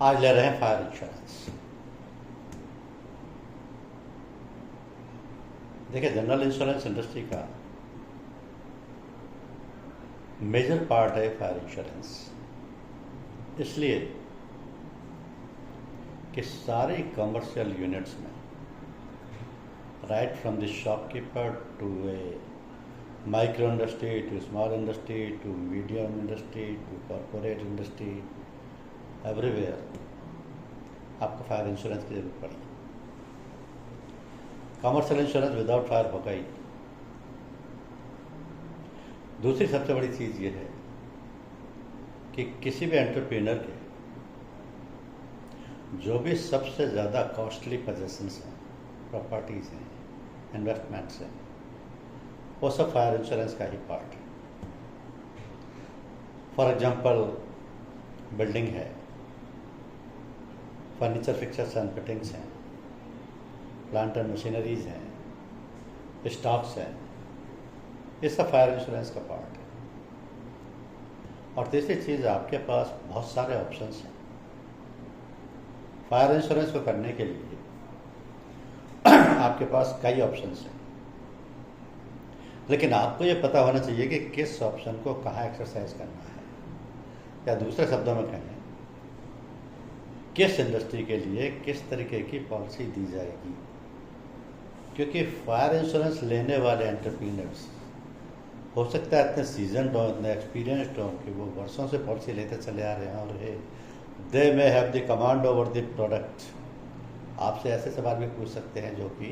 आज ले रहे हैं फायर इंश्योरेंस। देखिए, जनरल इंश्योरेंस इंडस्ट्री का मेजर पार्ट है फायर इंश्योरेंस, इसलिए कि सारे कमर्शियल यूनिट्स में right from the shopkeeper to a micro industry to small industry to medium industry to corporate industry, everywhere आपको फायर इंश्योरेंस की जरूरत पड़ेगी। कमर्शियल इंश्योरेंस विदाउट फायर होगा ही। दूसरी सबसे बड़ी चीज़ ये है कि किसी भी एंटरप्रेन्योर के जो भी सबसे ज़्यादा कॉस्टली पोजेशंस हैं, प्रॉपर्टीज़ हैं, इन्वेस्टमेंट्स हैं, वो सब फायर इंश्योरेंस का ही पार्ट है। फॉर एग्जांपल, बिल्डिंग है, फर्नीचर फिक्चर्स एंड फिटिंग्स हैं, प्लांट एंड मशीनरीज हैं, स्टॉक्स हैं, ये सब फायर इंश्योरेंस का पार्ट है। और तीसरी चीज़, आपके पास बहुत सारे ऑप्शंस हैं फायर इंश्योरेंस को करने के लिए। आपके पास कई ऑप्शंस हैं, लेकिन आपको ये पता होना चाहिए कि किस ऑप्शन को कहाँ एक्सरसाइज करना है, या दूसरे शब्दों में कहें, किस इंडस्ट्री के लिए किस तरीके की पॉलिसी दी जाएगी। क्योंकि फायर इंश्योरेंस लेने वाले एंटरप्रेन्योर्स हो सकता है इतने सीजनड हों, इतने एक्सपीरियंसड हों कि वो वर्षों से पॉलिसी लेते चले आ रहे हैं और they may have the command over the product. आपसे ऐसे सवाल भी पूछ सकते हैं जो कि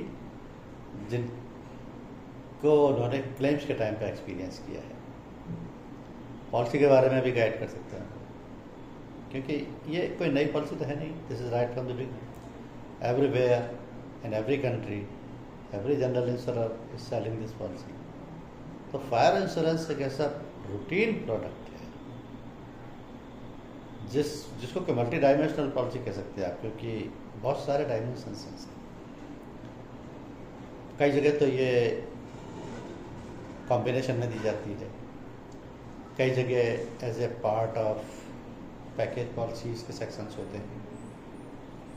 जिनको उन्होंने क्लेम्स के टाइम का एक्सपीरियंस किया है, पॉलिसी के बारे में भी गाइड कर सकते हैं, क्योंकि ये कोई नई पॉलिसी तो है नहीं। This is right from the beginning, everywhere in every country, every general insurer is selling this policy. तो फायर इंश्योरेंस एक ऐसा रूटीन प्रोडक्ट है जिसको कि मल्टी डायमेंशनल पॉलिसी कह सकते हैं आप, क्योंकि बहुत सारे डायमेंशंस हैं। कई जगह तो ये कॉम्बिनेशन में दी जाती है, कई जगह as a part of package policies के सेक्शंस होते हैं,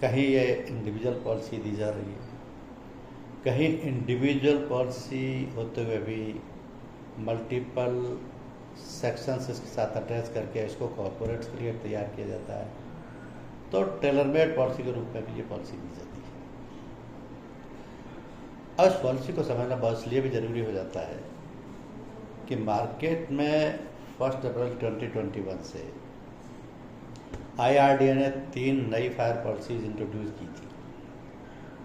कहीं ये इंडिविजुअल पॉलिसी दी जा रही है, कहीं इंडिविजुअल पॉलिसी होते हुए भी मल्टीपल सेक्शंस इसके साथ अटैच करके इसको कॉर्पोरेट्स के लिए तैयार किया जाता है। तो टेलर मेड पॉलिसी के रूप में भी ये पॉलिसी दी जाती है। अब इस पॉलिसी को समझना बहुत इसलिए भी ज़रूरी हो जाता है कि मार्केट में 1 अप्रैल 2021 से IRDA ने 3 नई फायर पॉलिसीज इंट्रोड्यूस की थी,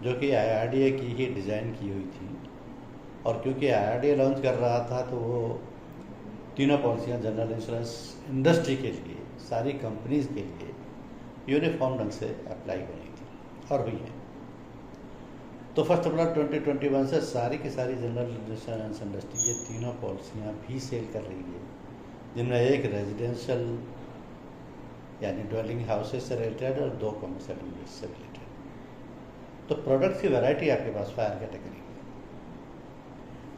जो कि IRDA की ही डिज़ाइन की हुई थी। और क्योंकि IRDA लॉन्च कर रहा था तो वो तीनों पॉलिसियाँ जनरल इंश्योरेंस इंडस्ट्री के लिए, सारी कंपनीज के लिए यूनिफॉर्म ढंग से अप्लाई होनी थी और हुई है। तो 1 अप्रैल 2021 से सारी की सारी जनरल इंश्योरेंस इंडस्ट्री ये तीनों पॉलिसियाँ भी सेल कर रही है, जिनमें एक रेजिडेंशियल यानी ड्वेलिंग हाउसेज से रिलेटेड और 2 कमर्शियल यूनिट्स से रिलेटेड। तो प्रोडक्ट्स की वैरायटी आपके पास फायर कैटेगरी में,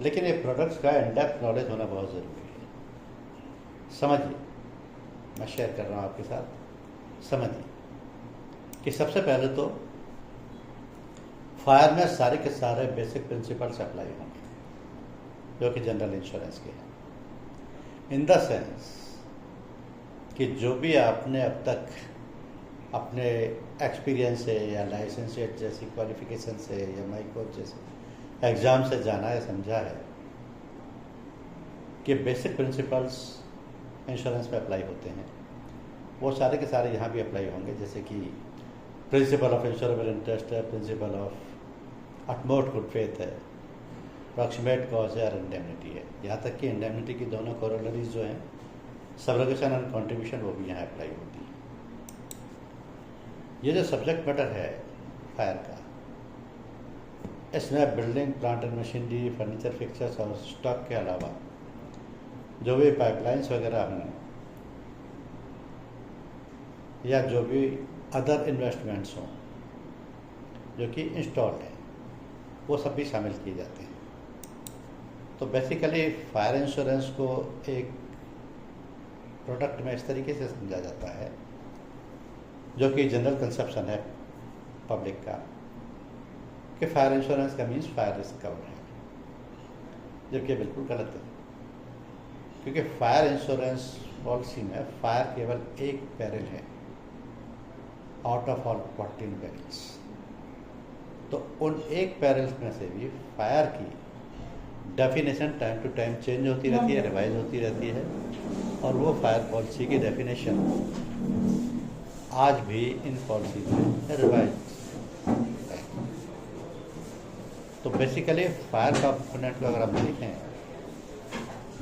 लेकिन ये प्रोडक्ट्स का इन डेप्थ नॉलेज होना बहुत ज़रूरी है। समझिए, मैं शेयर कर रहा हूँ आपके साथ, समझिए कि सबसे पहले तो फायर में सारे के सारे बेसिक प्रिंसिपल्स अप्लाई होंगे जो कि जनरल इंश्योरेंस के हैं। इन द सेंस कि जो भी आपने अब तक अपने एक्सपीरियंस से या लाइसेंस जैसी क्वालिफिकेशन से या माइकोच जैसे एग्ज़ाम से जाना है, समझा है कि बेसिक प्रिंसिपल्स इंश्योरेंस में अप्लाई होते हैं, वो सारे के सारे यहाँ भी अप्लाई होंगे। जैसे कि प्रिंसिपल ऑफ इंश्योरेबल इंटरेस्ट है, principle of utmost good faith है, प्रॉक्सिमेट कॉज है और इंडेमनिटी है। यहाँ तक कि इंडेमनिटी की दोनों कोरोलरीज जो हैं, सब्रोगेशन एंड कॉन्ट्रीब्यूशन, वो भी यहाँ अप्लाई होती है। ये जो सब्जेक्ट मैटर है फायर का, इसमें building, plant and machinery, furniture fixtures और स्टॉक के अलावा जो भी पाइपलाइंस वगैरह हों या जो भी अदर इन्वेस्टमेंट्स हों जो कि इंस्टॉल्ड हैं, वो सब भी शामिल किए जाते हैं। तो बेसिकली फायर इंश्योरेंस को एक प्रोडक्ट में इस तरीके से समझा जाता है जो कि जनरल कंसेप्शन है पब्लिक का कि फायर इंश्योरेंस का मीन्स फायर रिस्क कवर है, जबकि बिल्कुल गलत है। क्योंकि फायर इंश्योरेंस पॉलिसी में फायर केवल एक पेरिल है आउट ऑफ ऑल 14 पेरिल्स। तो उन एक पेरिल्स में से भी फायर की definition time to time change होती रहती है, रिवाइज होती रहती है, और वो फायर पॉलिसी की डेफिनेशन आज भी इन पॉलिसी में रिवाइज है। तो बेसिकली फायर कंपोनेंट को अगर आप देखें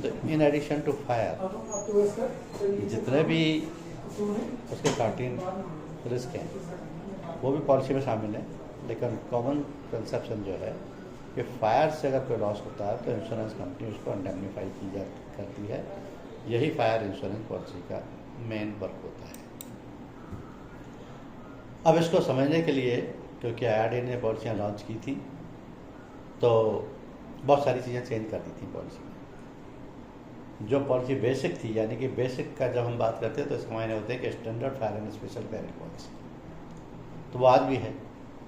तो इन एडिशन टू फायर जितने भी उसके 13 रिस्क हैं वो भी पॉलिसी में शामिल है, लेकिन कॉमन कंसेप्शन जो है कि फायर से अगर कोई लॉस होता है तो इंश्योरेंस कंपनी उसको इंडेमनीफाई करती है। यही फायर इंश्योरेंस पॉलिसी का मेन वर्क होता है। अब इसको समझने के लिए, क्योंकि IRDAI ने पॉलिसियाँ लॉन्च की थी तो बहुत सारी चीज़ें चेंज कर दी थी पॉलिसी में। जो पॉलिसी बेसिक थी, यानी कि बेसिक का जब हम बात करते हैं तो इसके मायने होते हैं कि standard fire and special peril policy, तो वो आज भी है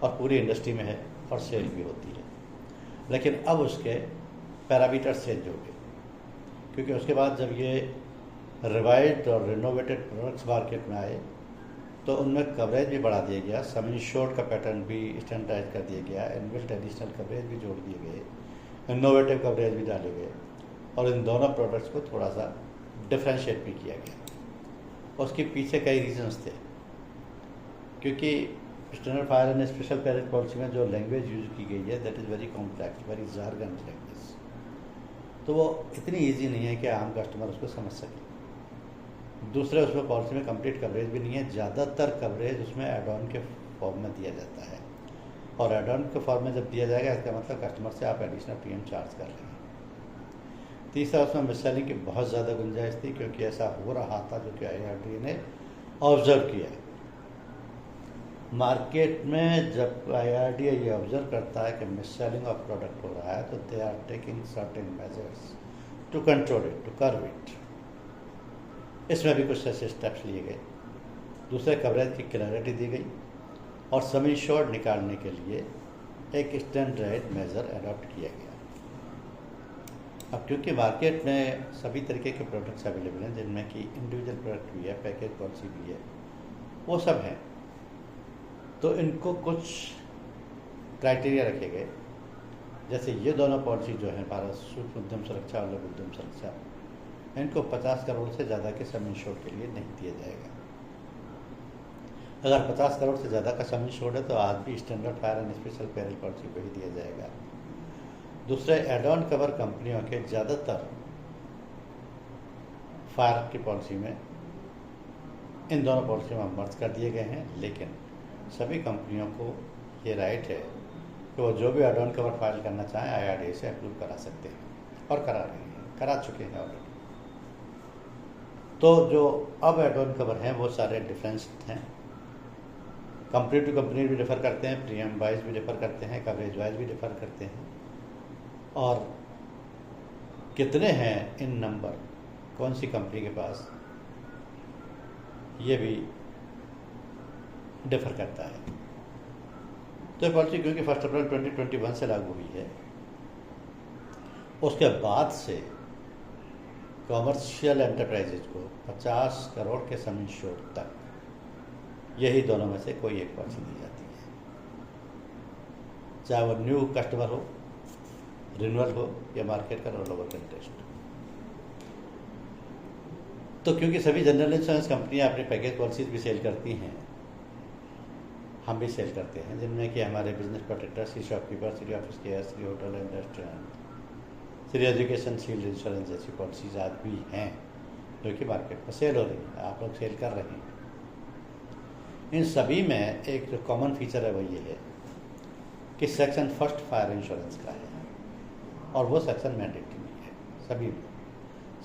और पूरी इंडस्ट्री में है और सेल भी होती है। लेकिन अब उसके पैरामीटर्स चेंज हो गए, क्योंकि उसके बाद जब ये रिवाइज्ड और रिनोवेटेड प्रोडक्ट्स मार्केट में आए तो उनमें कवरेज भी बढ़ा दिया गया, सम इंश्योर्ड का पैटर्न भी स्टैंडर्डाइज कर दिया गया, इनबिल्ट एडिशनल कवरेज भी जोड़ दिए गए, इनोवेटिव कवरेज भी डाले गए, और इन दोनों प्रोडक्ट्स को थोड़ा सा डिफ्रेंशिएट भी किया गया। उसके पीछे कई रीजंस थे, क्योंकि standard fire and special peril policy में जो लैंग्वेज यूज की गई है that is very complex, very jargon language, तो वो इतनी ईजी नहीं है कि आम कस्टमर उसको समझ सके। दूसरे उसमें पॉलिसी में कंप्लीट कवरेज भी नहीं है, ज़्यादातर कवरेज उसमें एड ऑन के फॉर्म में दिया जाता है, और एड ऑन के फॉर्म में जब दिया जाएगा इसका मतलब कस्टमर से आप एडिशनल प्रीमियम चार्ज कर रहे हैं। तीसरा, उसमें मिससेलिंग की बहुत ज़्यादा गुंजाइश थी, क्योंकि ऐसा हो रहा था जो कि IRDAI ने ऑब्जर्व किया है। मार्केट में जब IRDAI ये ऑब्जर्व करता है कि मिससेलिंग ऑफ प्रोडक्ट हो रहा है तो they are taking certain measures to control it, to curb it. इसमें भी कुछ ऐसे स्टेप्स लिए गए। दूसरे, कवरेज की क्लैरिटी दी गई, और सम इंश्योर्ड निकालने के लिए एक स्टैंडर्ड मेजर अडॉप्ट किया गया। अब क्योंकि मार्केट में सभी तरीके के प्रोडक्ट्स अवेलेबल हैं, जिनमें कि इंडिविजुअल प्रोडक्ट भी है, पैकेज पॉलिसी भी है, वो सब हैं, तो इनको कुछ क्राइटेरिया रखे गए। जैसे ये दोनों पॉलिसी जो है, भारत सूक्ष्म उद्यम सुरक्षा और लघु उद्यम सुरक्षा, इनको 50 करोड़ से ज़्यादा के सम इंश्योर्ड के लिए नहीं दिया जाएगा। अगर 50 करोड़ से ज़्यादा का सम इंश्योर्ड है तो आज भी standard fire and special peril policy को ही दिया जाएगा। दूसरे, एड ऑन कवर कंपनियों के ज़्यादातर फायर की पॉलिसी में इन दोनों पॉलिसियों में मर्ज कर दिए गए हैं, लेकिन सभी कंपनियों को ये राइट है कि वो जो भी एड ऑन कवर फाइल करना चाहें IRDAI से अप्रूव करा सकते हैं, और करा रहे हैं, करा चुके हैं ऑलरेडी। तो जो अब एड ऑन कवर हैं वो सारे डिफरेंस्ड हैं, कंपनी टू कंपनी भी डिफ़र करते हैं, प्रीमियम वाइज भी डिफ़र करते हैं, कवरेज वाइज भी डिफ़र करते हैं, और कितने हैं इन नंबर, कौन सी कंपनी के पास, ये भी डिफ़र करता है। तो ये पॉलिसी क्योंकि 1 अप्रैल 2021 से लागू हुई है, उसके बाद से कॉमर्शियल एंटरप्राइजेज को 50 करोड़ के सम इंश्योर्ड तक यही दोनों में से कोई एक पॉलिसी दी जाती है, चाहे वो न्यू कस्टमर हो, रिन्यूअल हो, या मार्केट का रोल ओवर इंटरेस्ट। तो क्योंकि सभी जनरल इंश्योरेंस कंपनियां अपनी पैकेज पॉलिसीज भी सेल करती हैं, हम भी सेल करते हैं, जिनमें कि हमारे business protector, Shri shopkeeper, Shri office care, Shri hotel and restaurant, Shri education shield insurance जैसी पॉलिसीज आज भी हैं जो कि मार्केट में सेल हो रही है, आप लोग सेल कर रहे हैं। इन सभी में एक जो कॉमन फीचर है वो ये है कि सेक्शन 1 फायर इंश्योरेंस का है, और वो सेक्शन मैंडेटरी है। सभी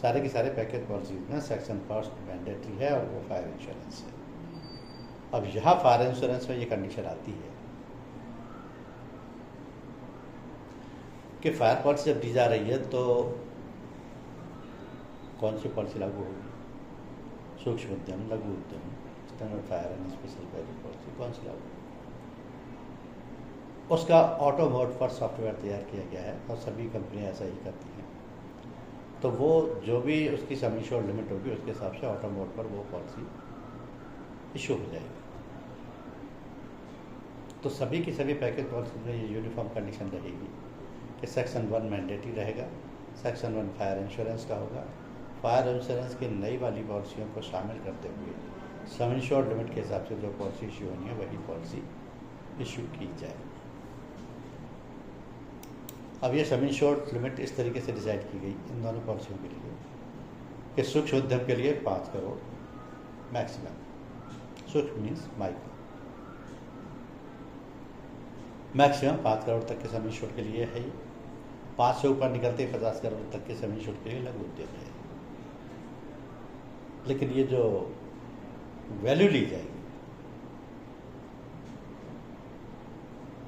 सारे के सारे पैकेज पॉलिसीज में सेक्शन 1 मैंडेटरी है, और वो फायर इंश्योरेंस है। अब यहाँ फायर इंश्योरेंस में ये कंडीशन आती है कि फायर पॉलिसी जब दी जा रही है तो कौन सी पॉलिसी लागू होगी, सूक्ष्म उद्यम, लघु उद्यम, standard fire and special vehicle policy कौन सी लागू? उसका ऑटो मोड पर सॉफ्टवेयर तैयार किया गया है और सभी कंपनियां ऐसा ही करती हैं। तो वो जो भी उसकी सम इंश्योर्ड लिमिट होगी उसके हिसाब से ऑटो मोड पर वो पॉलिसी इशू हो जाएगी। तो सभी की सभी पैकेज पॉलिसी में ये यूनिफॉर्म कंडीशन रहेगी कि सेक्शन 1 मैंडेटरी रहेगा, सेक्शन 1 फायर इंश्योरेंस का होगा। फायर इंश्योरेंस की नई वाली पॉलिसियों को शामिल करते हुए सम इंश्योर्ड लिमिट के हिसाब से जो पॉलिसी इशू होनी है वही पॉलिसी इशू की जाएगी। अब ये सम इंश्योर्ड लिमिट इस तरीके से डिसाइड की गई इन दोनों पॉलिसियों के लिए कि सूक्ष्म उद्यम के लिए 5 करोड़ मैक्सिमम, सूक्ष्म मीन्स माइक्रो, मैक्सिमम 5 करोड़ तक के सम इंश्योर्ड के लिए है। 5 से ऊपर निकलते 50 करोड़ तक के सम इंश्योर्ड के लिए लघु उद्यम है। लेकिन ये जो वैल्यू ली जाएगी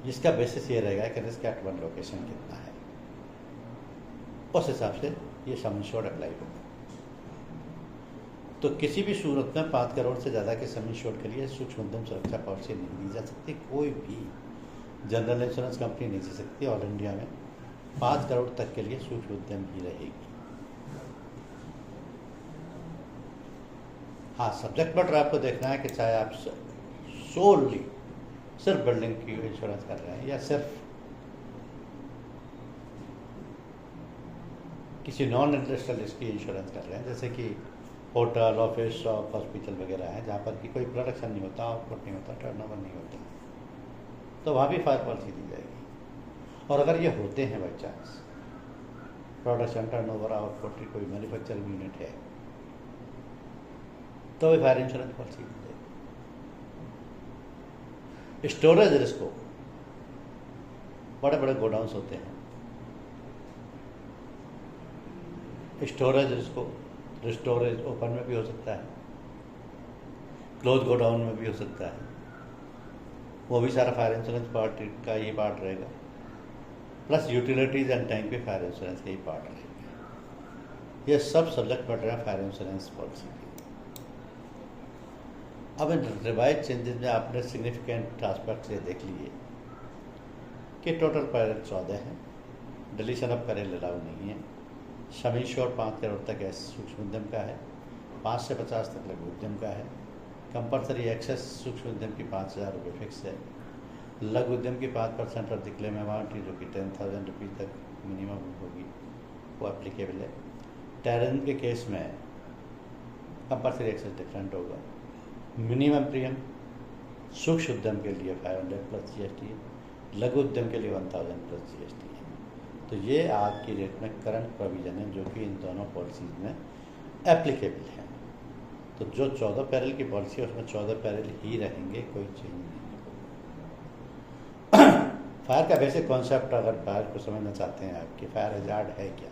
इसका बेसिस ये रहेगा कि रिस्क एट वन लोकेशन कितना है, उस हिसाब से ये सम इंश्योर्ड अप्लाई होगा। तो किसी भी सूरत में 5 करोड़ से ज़्यादा के सम इंश्योर्ड के लिए सूक्ष्म उद्यम सुरक्षा पॉलिसी नहीं दी जा सकती। कोई भी जनरल इंश्योरेंस कंपनी नहीं दे सकती। ऑल इंडिया में 5 करोड़ तक के लिए सूक्ष्म उद्यम ही रहेगी। हाँ, सब्जेक्ट मैटर आपको देखना है कि चाहे आप सोलली सिर्फ बिल्डिंग की इंश्योरेंस कर रहे हैं या सिर्फ किसी नॉन इंडस्ट्रियल इसकी इंश्योरेंस कर रहे हैं, जैसे कि होटल, ऑफिस, शॉप, हॉस्पिटल वगैरह है जहाँ पर कि कोई प्रोडक्शन नहीं होता, आउटपुट नहीं होता, टर्नओवर नहीं होता, तो वहाँ भी फायर पॉलिसी दी जाएगी। और अगर ये होते हैं by chance production, turnover, output की कोई मैन्युफैक्चरिंग यूनिट है तो भी फायर इंश्योरेंस पॉलिसी दी जाएगी। स्टोरेज रिस्क को, बड़े बड़े गोडाउन्स होते हैं, स्टोरेज रिस्क को स्टोरेज ओपन में भी हो सकता है, क्लोज गोडाउन में भी हो सकता है, वो भी सारा फायर इंश्योरेंस पार्ट का ही पार्ट रहेगा। प्लस यूटिलिटीज एंड टैंक भी फायर इंश्योरेंस का ही पार्ट रहेगा। ये सब सब्जेक्ट मैटर है फायर इंश्योरेंस पॉलिसी की। अब इन रिवाइज चेंजेस में आपने सिग्निफिकेंट एस्पेक्ट से देख लिए कि टोटल पैरल 14 हैं, डिलीशन ऑफ पैरल अलाउ नहीं है, सम इंश्योर्ड 5 करोड़ तक सूक्ष्म उद्यम का है, 5 से 50 तक लघु उद्यम का है, कंपलसरी एक्सेस सूक्ष्म उद्यम की 5,000 रुपये फिक्स है, लघु उद्यम की 5% ऑफ द क्लेम अमाउंट की जो कि 10,000 रुपीज़ तक मिनिमम होगी वो एप्लीकेबल है। टेररिज्म के केस में कंपलसरी एक्सेस डिफरेंट होगा। मिनिमम प्रीमियम सूक्ष्म उद्यम के लिए 500 प्लस GST है, लघु उद्यम के लिए 1000 प्लस GST है। तो ये आज की डेट में करंट प्रोविजन है जो कि इन दोनों पॉलिसीज़ में एप्लीकेबल है। तो जो 14 पैरल की पॉलिसी है उसमें 14 पैरल ही रहेंगे, कोई चेंज नहीं होगा। फायर का बेसिक कॉन्सेप्ट अगर फायर को समझना चाहते हैं आप कि फायर हैजार्ड है क्या,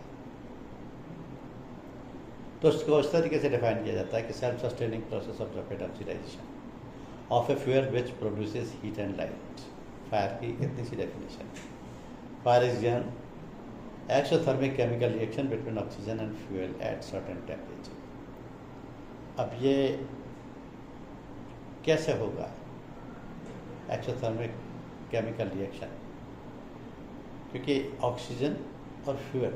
तो उसको इस तरीके से डिफाइन किया जाता है कि self sustaining process of rapid oxidisation of a fuel which produces heat and light. Fire की इतनी सी definition. Fire is an exothermic chemical reaction between oxygen and fuel at certain temperature. अब ये कैसे होगा एक्सोथर्मिक केमिकल रिएक्शन? क्योंकि oxygen और fuel,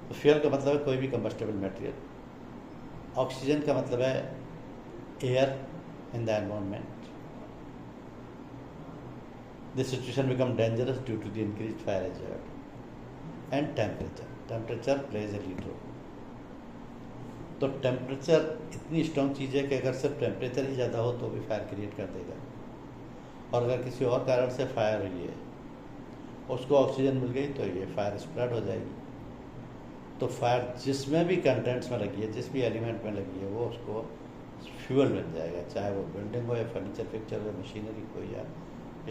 तो फ्यूल का मतलब है कोई भी कंबस्टेबल मटेरियल, ऑक्सीजन का मतलब है air in the environment. This situation become dangerous due to the increase fire hazard and temperature plays a lead role. तो टेम्परेचर इतनी स्ट्रॉन्ग चीज़ है कि अगर सिर्फ टेम्परेचर ही ज़्यादा हो तो भी फायर क्रिएट कर देगा, और अगर किसी और कारण से फायर हुई है उसको ऑक्सीजन मिल गई तो ये फायर स्प्रेड हो जाएगी। तो फायर जिसमें भी कंटेंट्स में लगी है, जिस भी एलिमेंट में लगी है, वो उसको फ्यूल मिल जाएगा, चाहे वो बिल्डिंग हो या फर्नीचर पिक्चर हो, मशीनरी हो या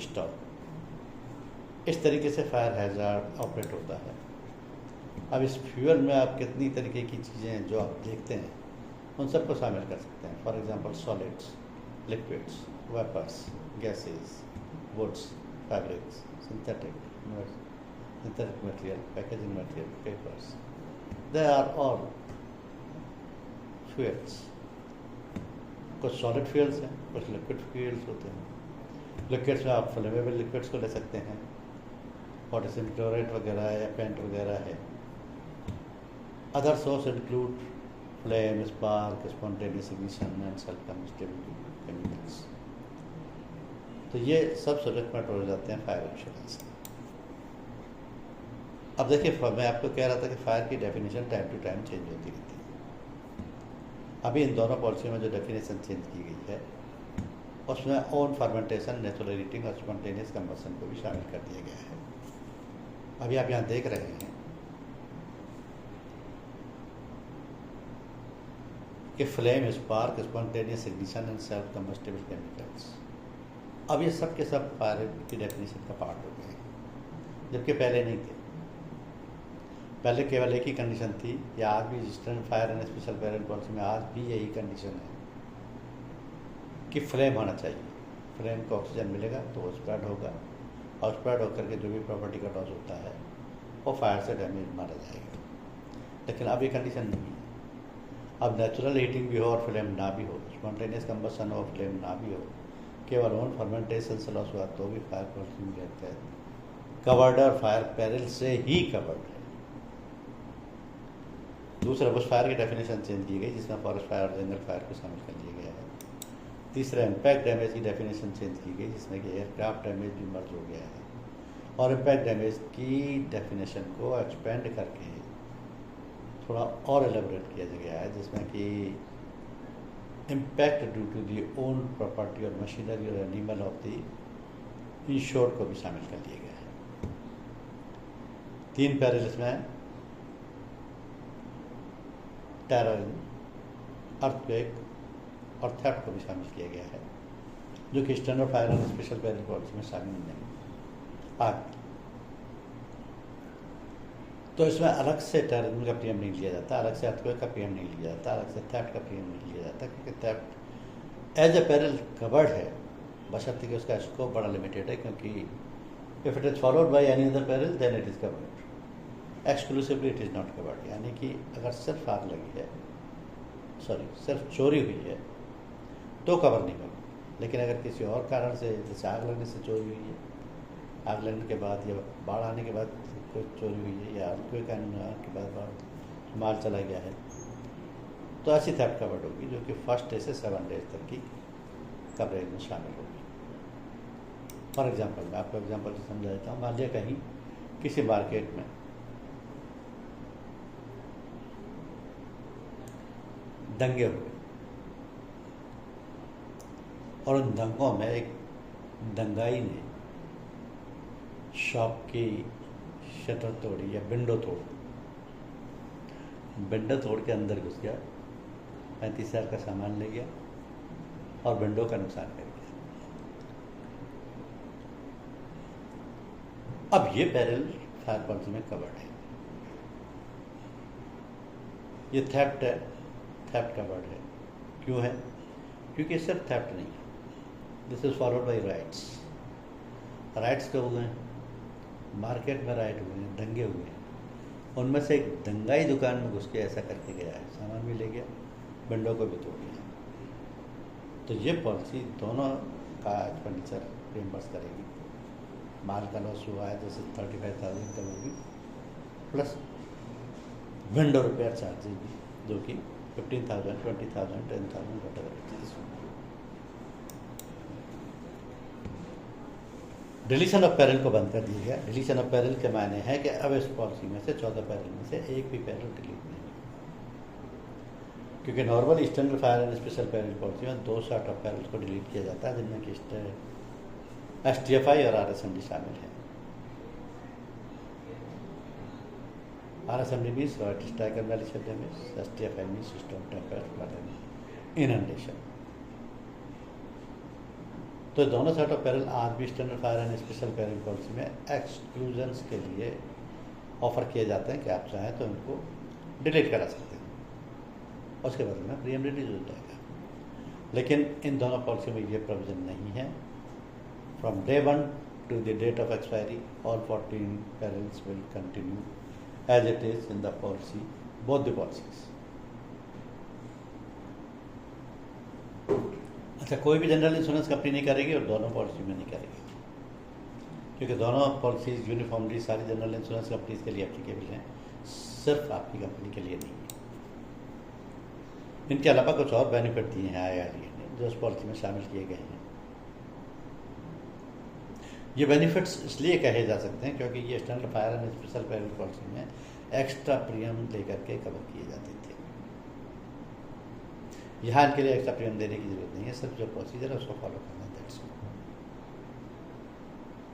स्टॉक। इस तरीके से फायर हैजार्ड ऑपरेट होता है। अब इस फ्यूल में आप कितनी तरीके की चीज़ें हैं जो आप देखते हैं उन सबको शामिल कर सकते हैं। For example solids, liquids, vapours, gases, woods, fabrics, synthetic material, packaging material, papers, they are all fuels। कुछ सॉलिड फ्यूल्स हैं, कुछ लिक्विड फ्यूल्स होते हैं। लिक्विड्स में आप फ्लेमेबल लिक्विड्स को ले सकते हैं, पोटेशियम क्लोराइड वगैरह या पेंट वगैरह है। Other source include flame, spark, spontaneous ignition and self combustible chemicals. तो ये सब सब्जेक्ट मैटर हो जाते हैं फायर इंश्योरेंस। अब देखिए, मैं आपको कह रहा था कि फायर की definition time to time change होती रहती है। अभी इन दोनों पॉलिसी में जो डेफिनेशन चेंज की गई है उसमें ओन फर्मेंटेशन, नेचुरल हीटिंग और स्पॉन्टेनियस कंबशन को भी शामिल कर दिया गया है। अभी आप यहाँ देख रहे हैं कि flame, spark, spontaneous ignition and self combustible chemicals, अब ये सब के सब फायर की डेफिनेशन का पार्ट हो गए हैं, जबकि पहले नहीं थे। पहले केवल एक ही कंडीशन थी, या आज भी registered fire and special parent policy में आज भी यही कंडीशन है कि फ्लेम होना चाहिए। फ्लेम को ऑक्सीजन मिलेगा तो वो स्प्रेड होगा, और स्प्रेड होकर के जो भी प्रॉपर्टी का लॉस होता है वो फायर से डैमेज मारा जाएगा। लेकिन अब ये कंडीशन नहीं है। अब नेचुरल हीटिंग भी हो और फ्लेम ना भी हो, स्पॉन्टेनियस कंबशन हो, फ्लेम ना भी हो, केवल ओन फर्मेंटेशन से लॉस हुआ तो भी फायर पॉलिसी में रहता है कवर्ड और फायर पेरिल से ही कवर्ड है। दूसरा, बुश फायर की डेफिनेशन चेंज की गई, जिसमें फॉरेस्ट फायर और जंगल फायर को शामिल कर लिया गया है। तीसरा, इम्पैक्ट डैमेज की डेफिनेशन चेंज की गई, जिसमें कि एयरक्राफ्ट डैमेज भी मर्ज हो गया है। और इम्पैक्ट डैमेज की डेफिनेशन को एक्सपेंड करके थोड़ा और एलेबोरेट किया गया है, जिसमें कि impact due to the own property और मशीनरी और एनिमल ऑफ दी इंश्योर्ड को भी शामिल कर लिया गया है। 3 पैरल इसमें टेररिज्म, अर्थक्वेक और थेफ्ट को भी शामिल किया गया है, जो कि standard fire and special peril policy में शामिल नहीं है। तो इसमें अलग से टेररिज्म का प्रीमियम नहीं लिया जाता, अलग से अर्थक्वेक का प्रीमियम नहीं लिया जाता, अलग से थेफ्ट का प्रीमियम नहीं लिया जाता, क्योंकि theft as a peril covered है, बशर्ते कि उसका स्कोप बड़ा लिमिटेड है। क्योंकि if it is followed by any other peril then it is covered, exclusively it is not covered. यानी कि अगर सिर्फ आग लगी है, सिर्फ चोरी हुई है तो कवर नहीं होगा, लेकिन अगर किसी और कारण से, जैसे आग लगने से चोरी हुई है, आग लगने के बाद या बाढ़ आने के बाद कोई चोरी हुई है, या अर्थक्वेक आने के बाद माल चला गया है, तो ऐसी थेफ्ट कवर्ड होगी, जो कि 1 डे से 7 डेज तक की कवरेज में शामिल होगी। फॉर एग्जांपल, मैं आपको एग्जांपल से समझा देता हूँ। मान लिया कहीं किसी मार्केट में दंगे हुए, और उन दंगों में एक दंगाई ने शॉप की शटर तोड़ी या विंडो तोड़ के अंदर घुस गया, 35,000 का सामान ले गया और विंडो का नुकसान कर गया। अब ये पेरिल फायर पॉलिसी में कवर्ड है, ये थेफ्ट है, थेफ्ट कवर्ड है। क्यों है? क्योंकि सिर्फ थेफ्ट नहीं है, this is followed by rights. Rights कब हुए हैं? मार्केट में राइट हुए हैं, दंगे हुए हैं, उनमें से एक दंगाई दुकान में घुस के ऐसा करके गया है, सामान भी ले गया, विंडो को भी तोड़ दिया। तो ये पॉलिसी दोनों का एक्सपेंडिचर रिइंबर्स करेगी। माल का लॉस हुआ है जैसे 35,000 का होगी, प्लस विंडो रिपेयर चार्जेज भी, जो कि 15,000, 20,000, 10,000 whatever charge. Deletion of peril को बंद कर दिया गया। डिलीशन ऑफ पेरिल के मायने हैं कि अब इस पॉलिसी में से 14 पेरिल में से एक भी पेरिल डिलीट नहीं, क्योंकि normal standard fire and special peril policy में 2 सेट ऑफ पेरिल्स को डिलीट किया जाता है, जिनमें कि STFI और RSMD शामिल है। RSMD means riot strike malicious damage, STFI means storm tempest flood inundation. तो दोनों सेट ऑफ पेरिल आज भी standard fire and special peril policy में एक्सक्लूजन्स के लिए ऑफर किए जाते हैं कि आप चाहें तो इनको डिलीट करा सकते हैं, उसके बदले में प्रीमियम रिड्यूस हो जाएगा। लेकिन इन दोनों पॉलिसी में ये प्रोविजन नहीं है। From day 1 to the date of expiry, all 14 perils will continue as it is in the policy, both the policies. अच्छा, कोई भी जनरल इंश्योरेंस कंपनी नहीं करेगी और दोनों पॉलिसी में नहीं करेगी, क्योंकि दोनों पॉलिसीज यूनिफॉर्मली सारी जनरल इंश्योरेंस कंपनीज के लिए एप्लीकेबल हैं, सिर्फ आपकी कंपनी के लिए नहीं है। इनके अलावा कुछ और बेनिफिट दिए हैं IRDA ने जो उस पॉलिसी में शामिल किए गए हैं। ये बेनिफिट्स इसलिए कहे जा सकते हैं क्योंकि ये standard fire and special peril policy में एक्स्ट्रा प्रीमियम लेकर के कवर किए जाते थे। यहाँ इनके लिए एक्स्ट्रा प्रीमियम देने की जरूरत नहीं है, सिर्फ जो प्रोसीजर है उसको फॉलो करना है, दैट्स ऑल।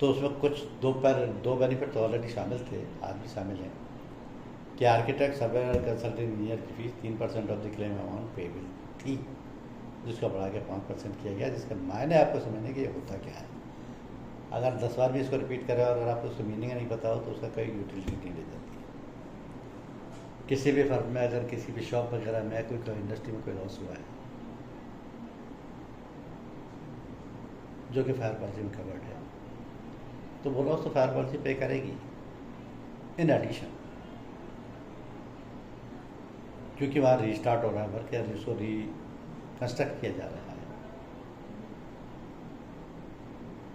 तो उसमें कुछ दो बेनिफिट तो ऑलरेडी शामिल थे, आज भी शामिल हैं कि आर्किटेक्ट, सर्वेयर, कंसल्टेंट इंजीनियर की fees 3% of the claim amount payable थी, जिसको बढ़ा के 5% किया गया, जिसका मायने आपको समझने कि ये होता क्या है। अगर 10 बार भी इसको रिपीट करें और अगर आपको उसका मीनिंग नहीं पता हो तो उसका कोई यूटिलिटी नहीं ले जाती है। किसी भी फर्म में अगर किसी भी शॉप वगैरह में कोई इंडस्ट्री में कोई लॉस हुआ है जो कि फायर पॉलिसी में कवर्ड है, तो वो लॉस तो फायर पॉलिसी पे करेगी इन एडिशन, क्योंकि वहाँ रीस्टार्ट हो रहा है वर्क या उसको रिकंस्ट्रक्ट किया जा रहा है।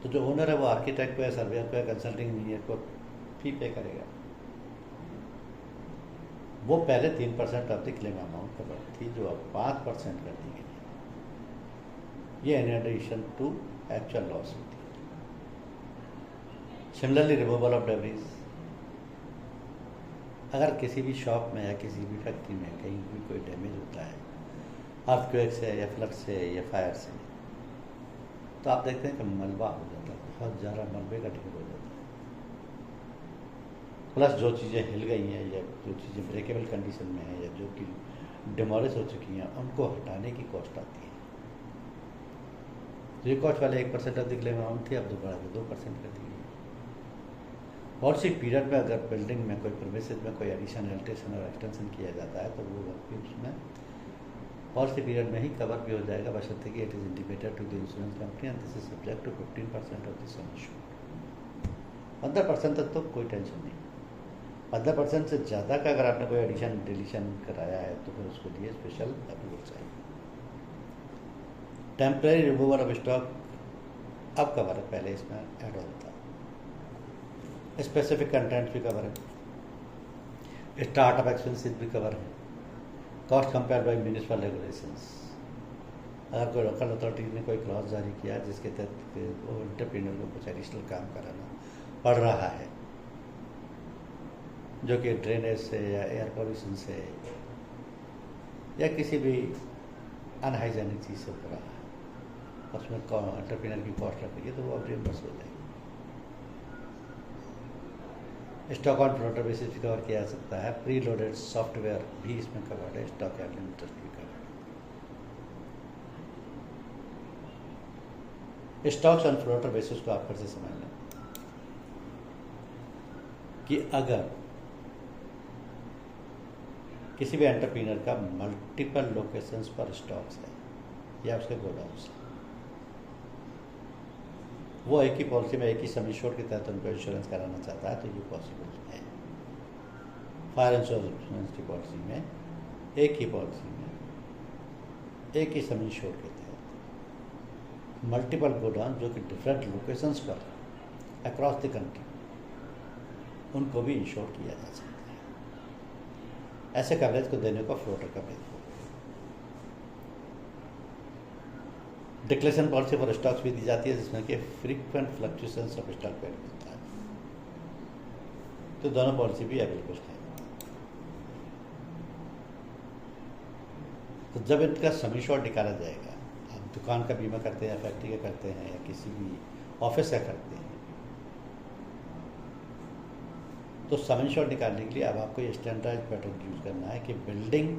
तो जो ओनर है वो आर्किटेक्ट को या सर्वेयर को या कंसल्टिंग इंजीनियर को फी पे करेगा। वो पहले 3% of the claim amount cover थी, जो अब 5% कर दी गई है। ये in addition to actual loss होती है। सिमिलरली रिमूवल ऑफ डेब्रिज, अगर किसी भी शॉप में या किसी भी फैक्ट्री में कहीं भी कोई डैमेज होता है अर्थक्वेक से या फ्लड से या फायर से, तो आप देखते हैं कि मलबा हो जाता है, बहुत ज़्यादा मलबे का ढेर हो जाता है। प्लस जो चीज़ें हिल गई हैं या जो चीज़ें ब्रेकेबल कंडीशन में हैं या जो कि डिमोलिश हो चुकी हैं, उनको हटाने की कॉस्ट आती है। जो कॉस्ट वाले 1% ऑफ द क्लेम अमाउंट थी, अब दोबारा 2% कर दी गई। और सी पीरियड में अगर बिल्डिंग में कोई प्रीमिसेस में कोई एडिशन, एल्ट्रेशन और एक्सटेंशन किया जाता है तो वो भी उसमें पॉलिसी पीरियड में ही कवर भी हो जाएगा, बशर्ते कि it is intimated to the insurance company and this is subject to 15% of the sum issued. 15% तक तो कोई टेंशन नहीं। 15% से ज़्यादा का अगर आपने कोई एडिशन डिलीशन कराया है तो फिर उसके लिए स्पेशल अप्रूवल चाहिए। टेम्परेरी रिमूवल ऑफ स्टॉक अब कवर है, पहले इसमें ऐड ऑन था। स्पेसिफिक कंटेंट भी कवर है, स्टार्ट ऑफ एक्सपेंसेस भी कवर है, cost compare by municipal regulations. अगर कोई लोकल अथॉरिटी ने कोई क्लॉज जारी किया जिसके तहत वो एंटरप्रेन्योर को कुछ एडिशनल काम कराना पड़ रहा है, जो कि ड्रेनेज से या एयर पोल्यूशन से या किसी भी अनहाइजेनिक चीज़ से हो रहा है, उसमें एंटरप्रेन्योर की कॉस्ट लग रही है, तो वो अब रिइंबर्स हो जाएगी। स्टॉक ऑन फ्लोटर बेसिस भी कवर किया जा सकता है। प्री लोडेड सॉफ्टवेयर भी इसमें कवर्ड है, स्टॉक हैंडलिंग इंटरेस्ट भी कवर्ड है। स्टॉक्स ऑन फ्लोटर बेसिस को आप फिर से समझ लें कि अगर किसी भी एंटरप्रेन्योर का मल्टीपल लोकेशंस पर स्टॉक्स है या उसके गोडाउन्स है, वो एक ही पॉलिसी में एक ही सम एश्योर्ड के तहत उनको इंश्योरेंस कराना चाहता है तो ये पॉसिबल है। फायर इंश्योरेंस की पॉलिसी में एक ही पॉलिसी में एक ही सम एश्योर्ड के तहत मल्टीपल गोडाउन जो कि डिफरेंट लोकेशंस पर अक्रॉस द कंट्री, उनको भी इंश्योर किया जा सकता है। ऐसे कवरेज को देने को floater coverage. Declaration policy for stocks भी दी जाती है जिसमें कि frequent fluctuations of stock value होता है, तो दोनों पॉलिसी भी अवेलेबल है। तो जब इनका सम एश्योर्ड निकाला जाएगा, आप दुकान का बीमा करते हैं, फैक्ट्री का करते हैं या किसी भी ऑफिस का करते हैं, तो सम एश्योर्ड निकालने के लिए अब आपको ये स्टैंडर्डाइज्ड पैटर्न यूज करना है कि building,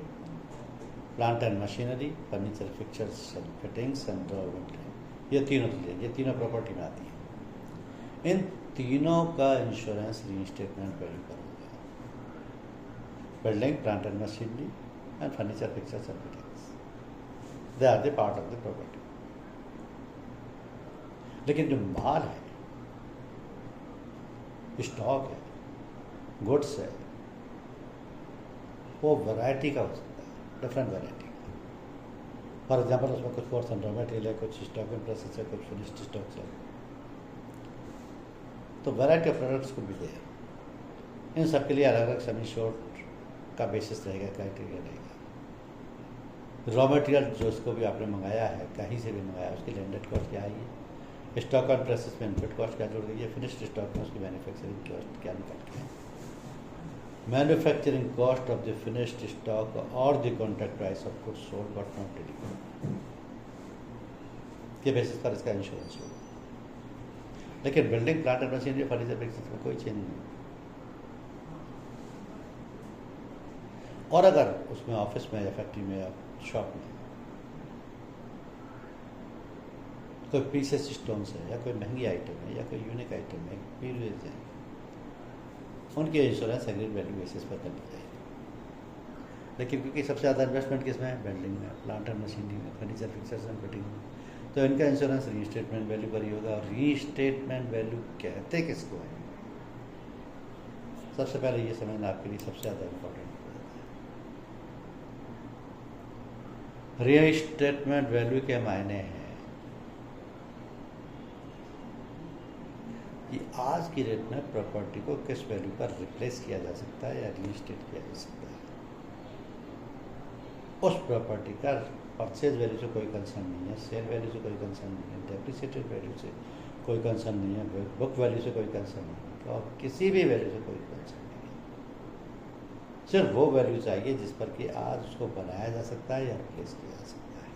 plant and machinery, furniture, fixtures and fittings and drawing, ये तीनों चीज़ें, ये तीनों प्रॉपर्टी में आती हैं। इन तीनों का इंश्योरेंस रीइंस्टेटमेंट वैल्यू पर होगा। Building, plant and machinery and furniture, fixtures and fittings, they are the part of the property. लेकिन जो माल है, स्टॉक है, गुड्स है, वो वैरायटी का हो सकता है, डिफरेंट वैरायटी का। फॉर एग्जाम्पल उसमें कुछ पोर्शन रॉ मटेरियल है, कुछ स्टॉक इन प्रोसेस है, कुछ फिनिश्ड स्टॉक्स है, तो वैरायटी ऑफ प्रोडक्ट्स को भी दे। इन सब के लिए अलग अलग सम इंश्योर्ड का बेसिस रहेगा, क्राइटेरिया रहेगा। रॉ मटेरियल जो उसको भी आपने मंगाया है, कहीं से भी मंगाया, उसकी लैंडेड कॉस्ट क्या आई है, स्टॉक ऑन प्रोसेस में इनपुट कॉस्ट क्या जुड़ गई है, फिनिश्ड स्टॉक में उसकी मैन्युफैक्चरिंग कॉस्ट क्या निकल के है, manufacturing cost of the finished stock और the contract price of goods sold but not delivered के बेसिस पर इसका इंश्योरेंस होगा। लेकिन building plant and machinery furniture business में कोई चेंज नहीं। और अगर उसमें ऑफिस में या फैक्ट्री में या शॉप में कोई पीसेस स्टोन्स है या कोई महंगी आइटम है या कोई यूनिक आइटम है, पीरियड्स हैं, उनके इंश्योरेंस एग्रीड वैल्यू बेसिस पर करनी चाहिए। लेकिन क्योंकि सबसे ज़्यादा इन्वेस्टमेंट किसमें है, बिल्डिंग में, प्लांट एंड मशीनरी में, फर्नीचर फिक्सर्स एंड फिटिंग में, तो इनका इंश्योरेंस रीस्टेटमेंट वैल्यू पर ही होगा। और रीस्टेटमेंट वैल्यू कहते किसको है, सबसे पहले ये समझना आपके लिए सबसे ज़्यादा इम्पोर्टेंट। रीस्टेटमेंट वैल्यू के मायने हैं कि आज की रेट में प्रॉपर्टी को किस वैल्यू पर रिप्लेस किया जा सकता है या रीस्टेट किया जा सकता है। उस प्रॉपर्टी का परचेज वैल्यू से कोई कंसर्न नहीं है, सेल वैल्यू से कोई कंसर्न नहीं है, डेप्रिसिएटेड वैल्यू से कोई कंसर्न नहीं है, बुक वैल्यू से कोई कंसर्न नहीं है, और किसी भी वैल्यू से कोई कंसर्न नहीं है। सिर्फ वो वैल्यू चाहिए जिस पर कि आज उसको बनाया जा सकता है या रिप्लेस किया जा सकता है।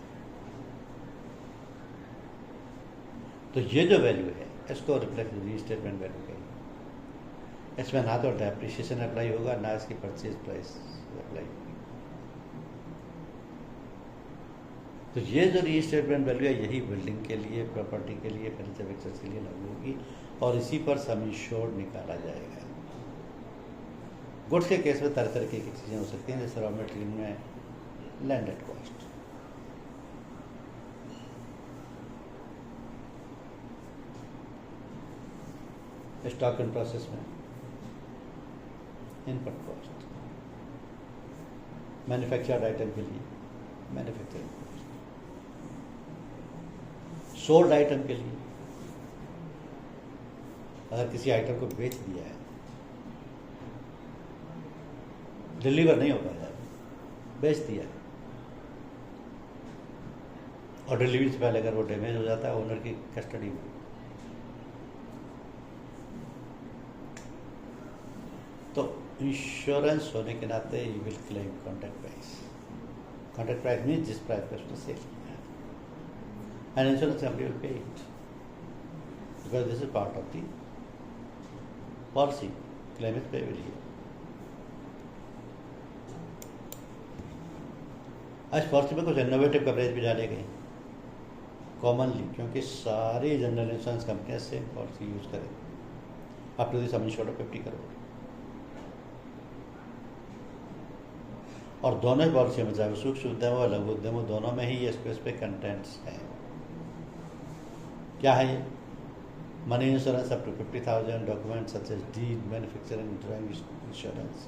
तो ये जो वैल्यू है इसको रिफ्लेक्ट रीस्टेटमेंट वैल्यू कहेंगे। इसमें ना तो डेप्रिसिएशन अप्लाई होगा, ना इसकी परचेज प्राइस अप्लाई होगी। तो ये जो रीस्टेटमेंट वैल्यू है यही बिल्डिंग के लिए, प्रॉपर्टी के लिए, फर्नीचर फिक्सर्स के लिए लागू होगी और इसी पर सम इंश्योर्ड निकाला जाएगा। गुड्स के केस में तरह तरह की चीज़ें हो सकती हैं, जैसे रॉ मटेरियल में landed cost, stock in process में इनपुट कॉस्ट, मैन्युफैक्चर्ड आइटम के लिए मैन्युफैक्चरिंग कॉस्ट, सोल्ड आइटम के लिए अगर किसी आइटम को बेच दिया है, डिलीवर नहीं हो पाया, बेच दिया है, और डिलीवरी से पहले अगर वो डैमेज हो जाता है ओनर की कस्टडी में, तो इंश्योरेंस होने के नाते you will claim contract price. Contract price means जिस प्राइस पर उसने सेल किया है, and insurance company will pay it because this is part of the policy. Claim is payable here. आज पॉलिसी में कुछ इनोवेटिव कवरेज भी डाले गए कॉमनली, क्योंकि सारी जनरल इंश्योरेंस कंपनियां सेम पॉलिसी यूज करें up to the sum insured of 50 crore. और दोनों ही पॉलिसी में, चाहे सूक्ष्म उद्यम हो लघु उद्यम हो, दोनों में ही ये स्पेसिफिक कंटेंट्स हैं। क्या है ये? Money insurance up to 50,000, document such as deed, manufacturing drawing insurance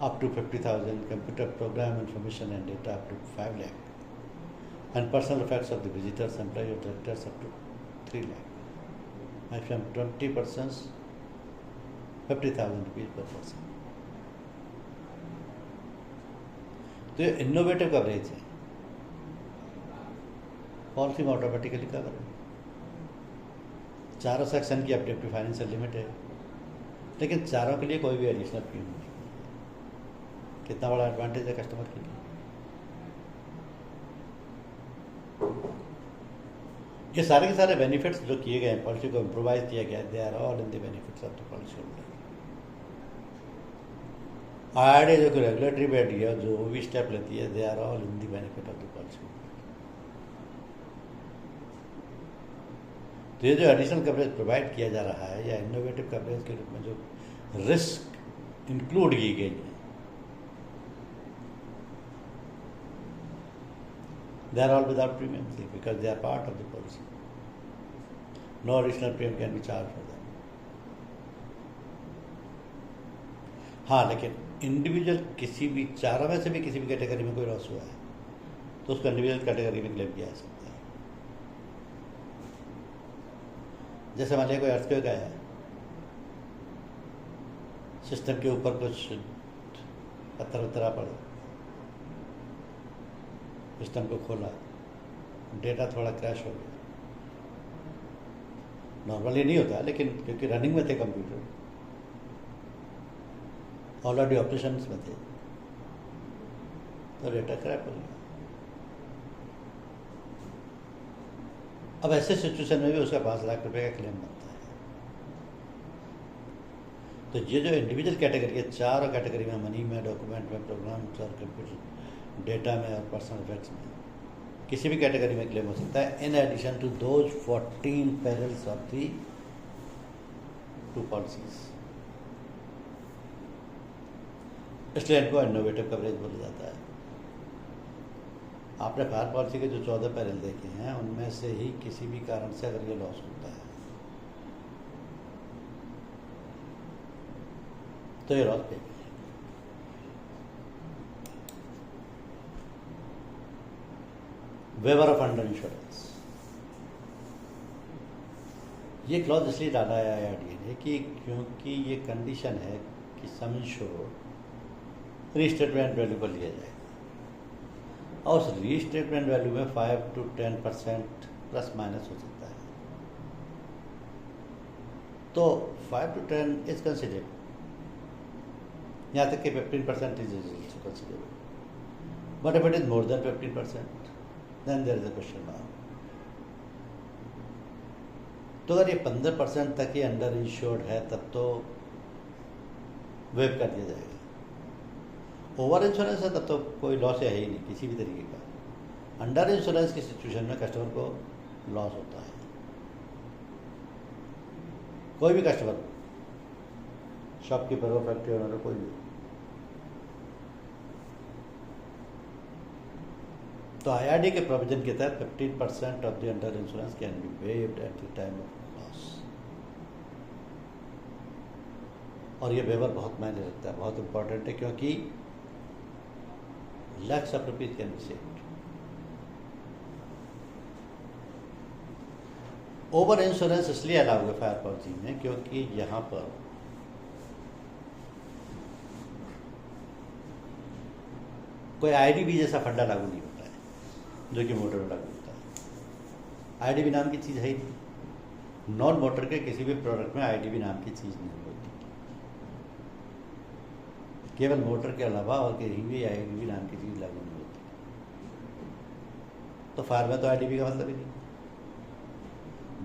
up to 50,000, computer program information and data up to 5 lakh, and personal effects of the visitors, employee or directors up to 3 lakh. Maximum 20 persons, 50,000 rupees per person. तो ये innovative coverage है, policy में automatically cover है। चारों section की अपनी अपनी financial limit है, लेकिन चारों के लिए कोई भी एडिशनल प्रीमियम नहीं। कितना बड़ा एडवांटेज है कस्टमर के लिए। ये सारे के सारे बेनिफिट्स जो किए गए हैं, पॉलिसी को इम्प्रोवाइज किया गया है, they are all in the benefits of the policy holder. IRDA जो रेगुलेटरी बॉडी है, जो भी स्टेप लेती है, they are all in the benefit of the policy holder. तो ये जो एडिशनल कवरेज प्रोवाइड किया जा रहा है, या इनोवेटिव कवरेज के रूप में जो रिस्क इंक्लूड की गई है, they are all without premium because they are part of the policy. No additional premium can be charged for them. हाँ, लेकिन इंडिविजुअल किसी भी चारों में से भी किसी भी कैटेगरी में कोई लॉस हुआ है तो उसको इंडिविजुअल कैटेगरी में क्लेम किया जा सकता है। जैसे मान लिया कोई अर्थक्वेक आया, सिस्टम के ऊपर कुछ पत्थर उतरा पड़े, सिस्टम को खोला, डेटा थोड़ा क्रैश हो गया। नॉर्मली नहीं होता, लेकिन क्योंकि रनिंग में थे कंप्यूटर, ऑलरेडी ऑपरेशंस में थे, तो डेटा क्रैश हो गया। अब ऐसे सिचुएशन में भी उसका 5 लाख रुपए का क्लेम बनता है। तो ये जो इंडिविजुअल कैटेगरी है, 4 कैटेगरी में, मनी में, डॉक्यूमेंट में, प्रोग्राम्स और कंप्यूटर डेटा में और पर्सनल इफेक्ट्स में, किसी भी कैटेगरी में क्लेम हो सकता है, in addition to those 14 perils of the 2 policies. इसलिए इनको इनोवेटिव कवरेज बोला जाता है। आपने फायर पॉलिसी के जो 14 पैरल देखे हैं, उनमें से ही किसी भी कारण से अगर ये लॉस होता है तो ये लॉस पे करेगा। वेवर ऑफ अंडर इंश्योरेंस, ये क्लॉज इसलिए डाला है आईआरडीए ने कि क्योंकि ये कंडीशन है कि सम इंश्योर्ड रीस्टेटमेंट वैल्यू पर लिया जाएगा, और उस रीस्टेटमेंट वैल्यू में 5 to 10% प्लस माइनस हो सकता है। तो 5 to 10 इज कंसिडरेबल, यहाँ तक कि 15% is considerable, but if it is more than 15% then there is a question mark। तो अगर ये 15% तक ही अंडर इंश्योर्ड है तब तो वेव कर दिया जाएगा। ओवर इंश्योरेंस है तब तो कोई लॉस है ही नहीं किसी भी तरीके का। अंडर इंश्योरेंस की सिचुएशन में कस्टमर को लॉस होता है, कोई भी कस्टमर, शॉपकीपर हो, फैक्ट्री ओनर हो, कोई भी। तो आईआरडी के प्रोविजन के तहत 15% of the under insurance can be waived at the time of loss. और ये वेवर बहुत मायने रखता है, बहुत इंपॉर्टेंट है, क्योंकि lakhs of rupees can be saved. Over insurance इसलिए अलाउ है फायर पॉलिसी में क्योंकि यहाँ पर कोई आईडीबी जैसा फंडा लागू नहीं होता है जो कि मोटर में लागू होता है। आईडीबी नाम की चीज़ है ही नहीं, नॉन मोटर के किसी भी प्रोडक्ट में आईडीबी नाम की चीज़ नहीं होती, केवल मोटर के अलावा और कहीं भी आईडीबी नाम की चीज़ लागू नहीं होती। तो फायर में तो आईडीबी का मतलब ही नहीं।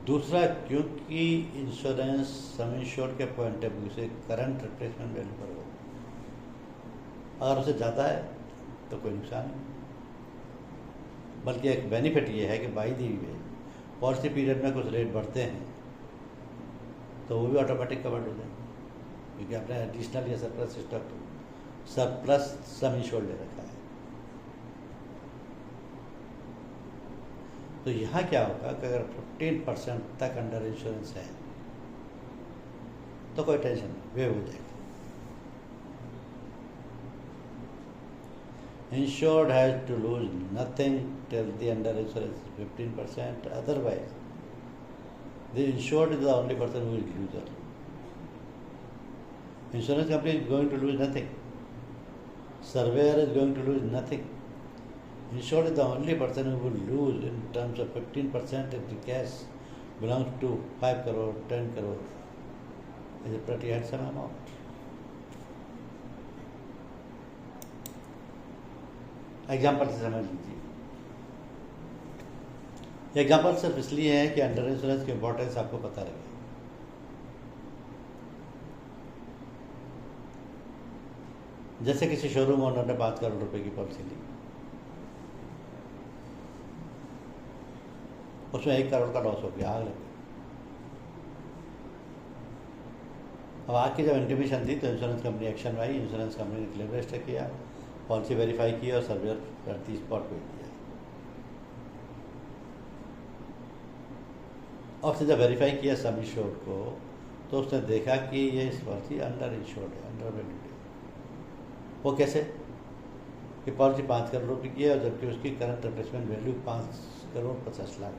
दूसरा, क्योंकि इंश्योरेंस सम इंश्योर्ड के पॉइंट ऑफ व्यू से करंट रिप्लेसमेंट वैल्यू पर हो, अगर उसे जाता है तो कोई नुकसान नहीं, बल्कि एक बेनिफिट ये है कि by the way policy period में कुछ रेट बढ़ते हैं तो वो भी ऑटोमेटिक कवर्ड हो जाएंगे, क्योंकि आपने एडिशनल या सरप्लस सम इंश्योर्ड ले रखा है। तो यहाँ क्या होगा कि अगर 15% तक अंडर इंश्योरेंस है तो कोई टेंशन नहीं, वे हो जाएगी। Insured has to lose nothing till the under insurance is 15%. Otherwise, the insured is the only person who is loser. Insurance company is going to lose nothing. Surveyor is going to lose nothing. Insured is the only person who will lose in terms of 15% if the cash belongs to 5 crore, 10 crore. It's a pretty handsome amount. Example से समझ लीजिए। Example सिर्फ इसलिए है कि under insurance की importance आपको पता लगे। जैसे किसी शोरूम ओनर ने 5 करोड़ रुपए की पॉलिसी ली, उसमें 1 करोड़ का लॉस हो गया, आग लग गई। अब आग की जब इंटीमेशन दी तो इंश्योरेंस कंपनी एक्शन में आई, इंश्योरेंस कंपनी ने क्लेम रजिस्टर किया, पॉलिसी वेरीफाई की और सर्वेयर 30 स्पॉट भेज दिया। और उसने जब वेरीफाई किया सम इंश्योर्ड को तो उसने देखा कि ये इस पॉलिसी अंडर इंश्योर्ड है, अंडर वैल्यूड है। वो कैसे? कि पॉलिसी 5 करोड़ रुपये की है और जबकि उसकी करंट रिप्लेसमेंट वैल्यू 5,50,00,000।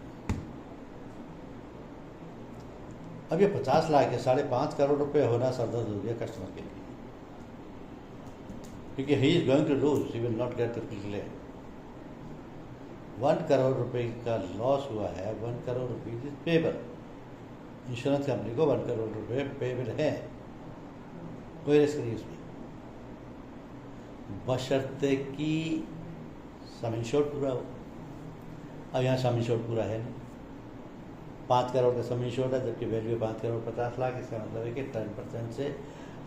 अब ये 50 लाख है, 5.5 करोड़ रुपये होना सरदर्द हो गया कस्टमर के लिए, क्योंकि he is going to lose, he will not get the claim. 1 crore रुपए का लॉस हुआ है, 1 crore rupees is payable. Insurance company को 1 करोड़ रुपए पेबल है, कोई रिस्क नहीं उसमें, बशर्ते कि सम इंश्योर्ड पूरा हो। अब यहाँ सम इंश्योर्ड पूरा है नहीं, 5 करोड़ का सम इंश्योर्ड है जबकि वैल्यू 5,50,00,000। इसका मतलब है कि 10% से,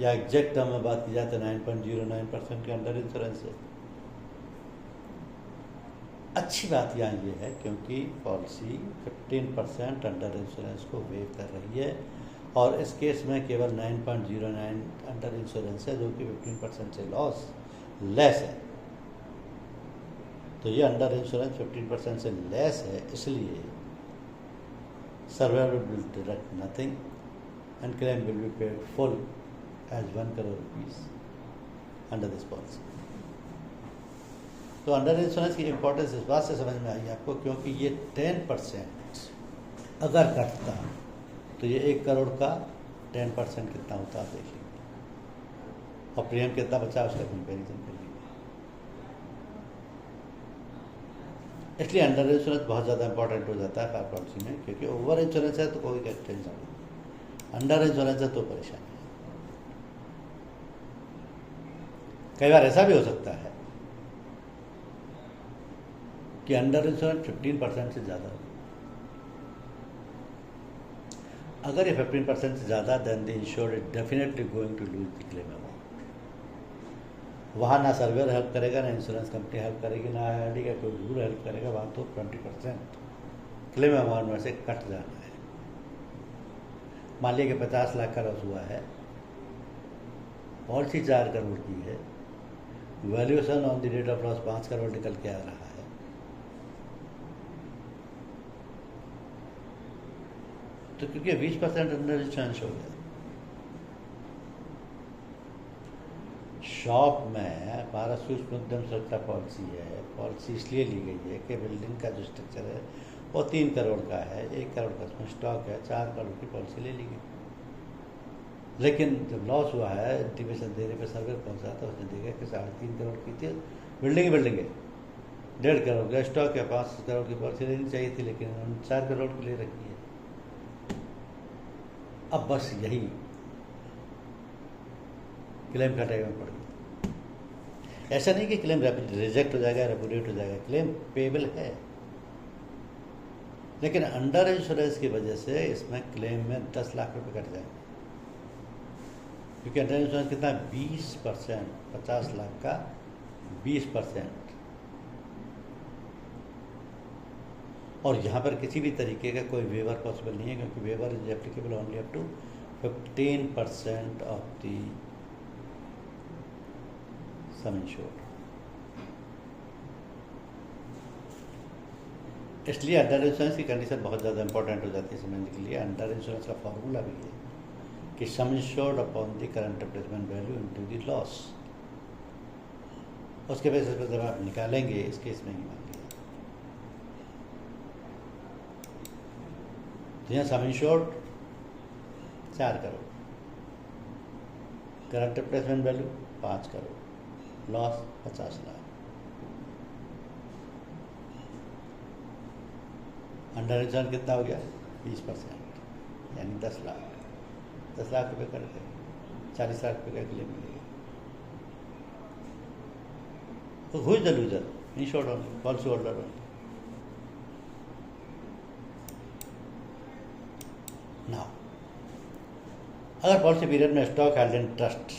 या एग्जैक्ट टर्म में बात की जाए तो 9.09% के अंडर इंश्योरेंस है। अच्छी बात यहाँ ये है क्योंकि पॉलिसी 15% अंडर इंश्योरेंस को वेव कर रही है, और इस केस में केवल 9.09 अंडर इंश्योरेंस है, जो कि 15% से लॉस लेस है। तो ये अंडर इंश्योरेंस 15% से लेस है, इसलिए surveyor will deduct nothing and claim will be paid full as 1 crore rupees under this policy. तो अंडर इंश्योरेंस की इंपॉर्टेंस इस बात से समझ में आई आपको, क्योंकि ये 10% अगर कटता तो ये 1 करोड़ का 10% कितना होता आप देख लीजिए, और प्रीमियम कितना बचा उसका कंपेरिजन कर लीजिए। इसलिए अंडर इंश्योरेंस बहुत ज़्यादा इंपॉर्टेंट हो जाता है फायर पॉलिसी में, क्योंकि ओवर इंश्योरेंस है तो कोई टेंशन नहीं, अंडर इंश्योरेंस है तो परेशानी है। कई बार ऐसा भी हो सकता है कि अंडर इंश्योरेंस 15% से ज़्यादा हो। अगर ये 15% से ज़्यादा, then the insured is definitely going to lose the claim amount. वहाँ ना सर्वेयर हेल्प करेगा, ना इंश्योरेंस कंपनी हेल्प करेगी, ना IRD का कोई जरूर हेल्प करेगा। वहाँ तो 20% क्लेम अमाउंट में से कट जाना है। मान लीजिए कि 50 लाख का लॉस हुआ है, पॉलिसी 4 करोड़ की है, valuation on the date of loss 5 crore निकल के आ रहा है, तो क्योंकि 20% अंडर इंश्योरेंस हो गया। शॉप में हमारा सूक्ष्म उद्यम सुरक्षा पॉलिसी है, पॉलिसी इसलिए ली गई है कि बिल्डिंग का जो स्ट्रक्चर है वो 3 करोड़ का है, 1 करोड़ का उसमें स्टॉक है, 4 करोड़ की पॉलिसी ले ली गई। लेकिन जब लॉस हुआ है, इंटीमेशन देने पर सर्वे पहुंचा तो उसने देखा कि 3.5 करोड़ की थी बिल्डिंग है, 1.5 करोड़ का स्टॉक है, 5 करोड़ की पॉलिसी लेनी चाहिए थी, लेकिन उन्होंने 4 करोड़ की ले रखी है। अब बस यही क्लेम कटेगा पड़ गया। ऐसा नहीं कि क्लेम रिजेक्ट हो जाएगा, रेपुडिएट हो जाएगा, क्लेम पेबल है, लेकिन अंडर इंश्योरेंस की वजह से इसमें क्लेम में 10 लाख रुपए कट जाएंगे, क्योंकि अंडर इंश्योरेंस कितना 20%, 50 लाख का 20%। और यहाँ पर किसी भी तरीके का कोई वेवर पॉसिबल नहीं है, क्योंकि waiver is applicable only up to 15% of the sum insured. इसलिए अंडर इंश्योरेंस की कंडीशन बहुत ज़्यादा इंपॉर्टेंट हो जाती है समझने के लिए। अंडर इंश्योरेंस का फॉर्मूला भी है कि सम insured upon the current replacement value into the loss, उसके बेसिस पर जब आप निकालेंगे, इस केस में ही मान लिया तो यहाँ सम insured 4 crore, current replacement value 5 crore, loss 50 lakh. Under insurance कितना हो गया 20%, यानी 10 लाख। 10 लाख रुपये कर गए, 40 लाख रुपये का क्लेम मिलेगा। तो who is the loser? Insured only, policy holder only. Now अगर पॉलिसी पीरियड में स्टॉक हेल्ड इन ट्रस्ट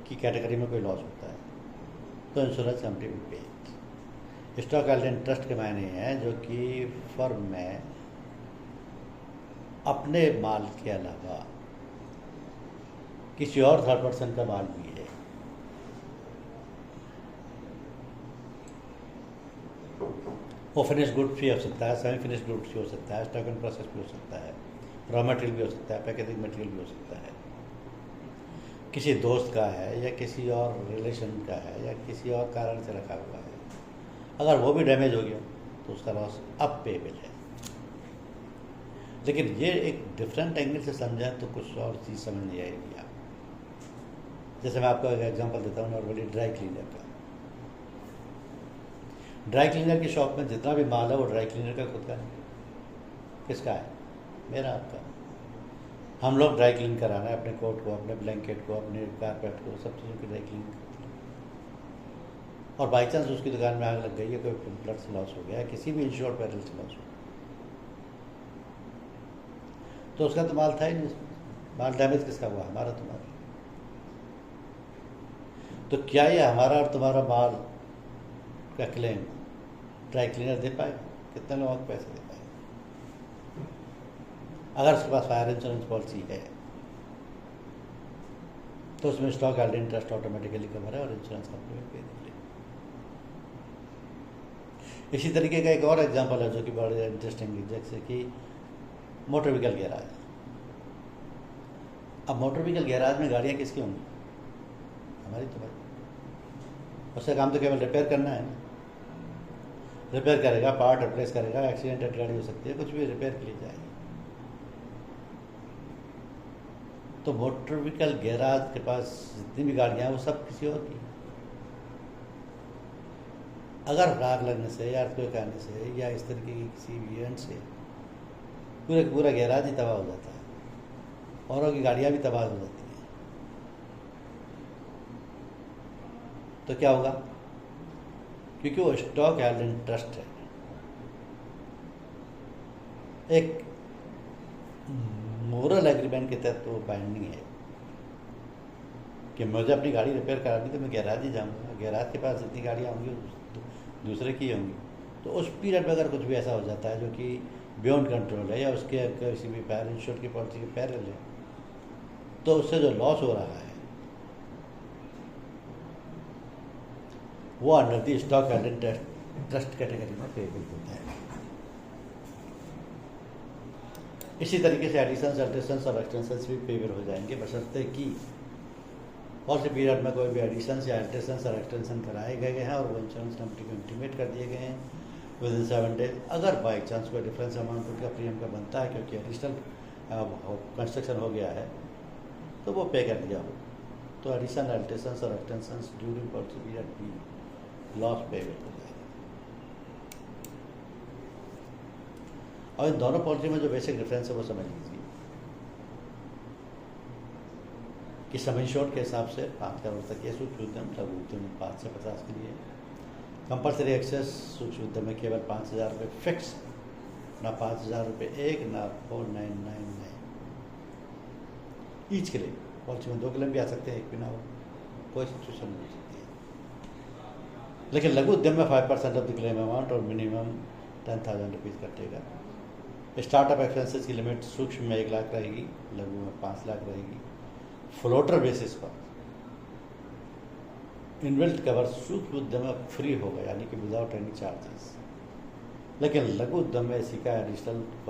की कैटेगरी में कोई लॉस होता है तो insurance company will pay it. Stock held in trust के मायने हैं जो कि फर्म में अपने माल के अलावा किसी और थर्ड पर्सन का माल भी है। वो फिनिश गुड्स भी हो सकता है, सेमी फिनिश गुड्स भी हो सकता है, स्टॉक इन प्रोसेस भी हो सकता है, रॉ मटेरियल भी हो सकता है, पैकेजिंग मटेरियल भी हो सकता है। किसी दोस्त का है या किसी और रिलेशन का है या किसी और कारण से रखा हुआ है, अगर वो भी डैमेज हो गया तो उसका लॉस अब पेबल है। लेकिन ये एक डिफरेंट एंगल से समझें तो कुछ और चीज़ समझ नहीं आएगी आप। जैसे मैं आपको एक एग्जांपल देता हूँ नॉर्मली ड्राई क्लीनर का। ड्राई क्लीनर की शॉप में जितना भी माल है वो ड्राई क्लीनर का खुद का है। किसका है? मेरा, आपका। हम लोग ड्राई क्लीन कराना है अपने कोट को, अपने ब्लैंकेट को, अपने कारपेट को, सब चीज़ों की ड्राई क्लीन करते हैं। और बाई चांस उसकी दुकान में आग लग गई है, कोई ब्लड से लॉस हो गया है, किसी भी इंश्योर्ड पैरल से लॉस हो गया, तो उसका तो माल था ही नहीं उसमें। माल डैमेज किसका हुआ? हमारा, तुम्हारा। तो क्या ये हमारा और तुम्हारा माल का क्लेम ड्राई क्लीनर दे पाएगा? कितने लोगों को पैसे दे पाएगा? अगर उसके पास फायर इंश्योरेंस पॉलिसी है तो उसमें stock held in trust automatically cover है और इंश्योरेंस कंपनी में पे देती है। इसी तरीके का एक और एग्जांपल है जो कि बड़ा इंटरेस्टिंग है, जैसे कि मोटर व्हीकल गैराज। अब मोटर व्हीकल गैराज में गाड़ियाँ किसकी होंगी? हमारी, तुम्हारी। उसका काम तो केवल रिपेयर करना है ना। रिपेयर करेगा, पार्ट रिप्लेस करेगा, एक्सीडेंटेड गाड़ी हो सकती है, कुछ भी रिपेयर के लिए जाएगी। तो मोटर व्हीकल गैराज के पास जितनी भी गाड़ियाँ हैं वो सब किसी और की। अगर आग लगने से या अर्थक्वेक आने से या इस तरीके की किसी इवेंट से पूरा गैराज ही तबाह हो जाता है, औरों की गाड़ियाँ भी तबाह हो जाती हैं, तो क्या होगा? क्योंकि वो स्टॉक हेल्ड इन ट्रस्ट है, एक मोरल एग्रीमेंट के तहत वो बाइंडिंग है कि मुझे अपनी गाड़ी रिपेयर करानी तो मैं गैराज ही जाऊँगा। गैराज के पास जितनी गाड़ियाँ होंगी दूसरे की होंगी, तो उस पीरियड में अगर कुछ भी ऐसा हो जाता है जो कि बियॉन्ड कंट्रोल है या उसके किसी भी फायर इंश्योर की पॉलिसी के पैरेलल है, तो उससे जो लॉस हो रहा है वो under the stock held in trust category में पेबल होता है। इसी तरीके से एडिशंस, अल्ट्रेशंस और एक्सटेंशंस भी पेबल हो जाएंगे, बशर्ते कि और से पीरियड में कोई भी एडिशंस या अल्ट्रेशंस और एक्सटेंशन कराए गए हैं और वो इंश्योरेंस कंपनी को इंटीमेट कर दिए गए हैं विद इन 7 डेज। अगर बाई चांस कोई डिफरेंस अमाउंट उनका प्रीमियम का बनता है क्योंकि एडिशनल कंस्ट्रक्शन हो गया है तो वो पे कर दिया हो, तो एडिशन, अल्ट्रेशंस और एक्सटेंशंस ड्यूरिंग पॉलिसी पीरियड भी लॉस पेबल हो जाएगा। और इन दोनों पॉलिसी में जो बेसिक डिफरेंस है वो समझ लीजिए कि सम इंश्योर्ड के हिसाब से 5 करोड़ तक ये सूक्ष्म उद्यम, लघु उद्यम 5 से 50 के लिए, कंपल्सरी एक्सेस सूक्ष्म उद्यम में केवल 5,000 रुपये फिक्स, ना 5,000 रुपये एक, ना 4,999 ईच के लिए। पॉलिसी में 2 क्लेम भी आ सकते हैं, एक भी ना हो, कोई सिचुएशन नहीं हो सकती है। लेकिन लघु उद्यम में 5% ऑफ द क्लेम अमाउंट और मिनिमम 10,000 रुपीज़ कटेगा। स्टार्टअप एक्सपेंसेस की लिमिट सूक्ष्म में 1 लाख रहेगी, लघु में 5 लाख रहेगी। फ्लोटर बेसिस पर इनबिल्ट कवर सूक्ष्म उद्यम में फ्री होगा, यानी कि विदाउट एनी चार्जेस, लेकिन लघु उद्यम में इसी का एडिशनल